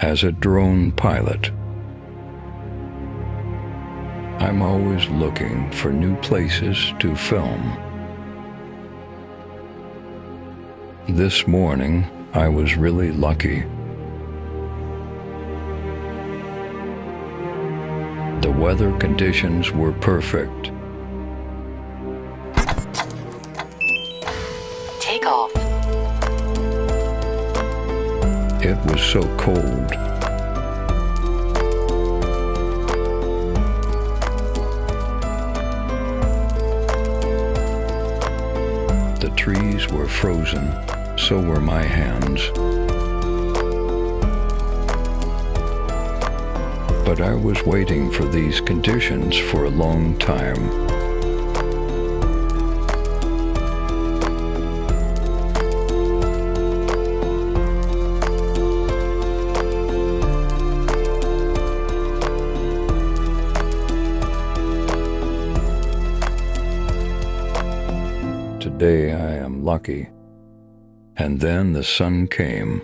as a drone pilot. I'm always looking for new places to film. This morning, I was really lucky. The weather conditions were perfect. Take off. It was so cold. The trees were frozen, so were my hands. But I was waiting for these conditions for a long time. Today I am lucky. And then the sun came.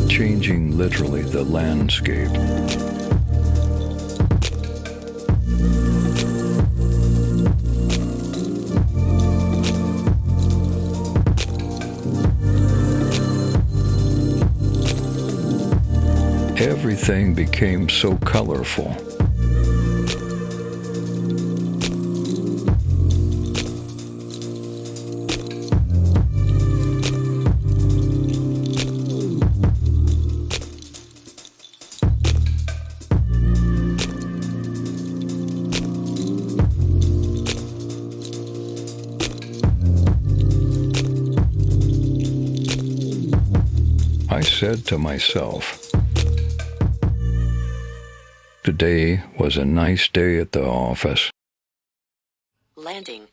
Changing literally the landscape. Everything became so colorful. I said to myself, today was a nice day at the office. Landing.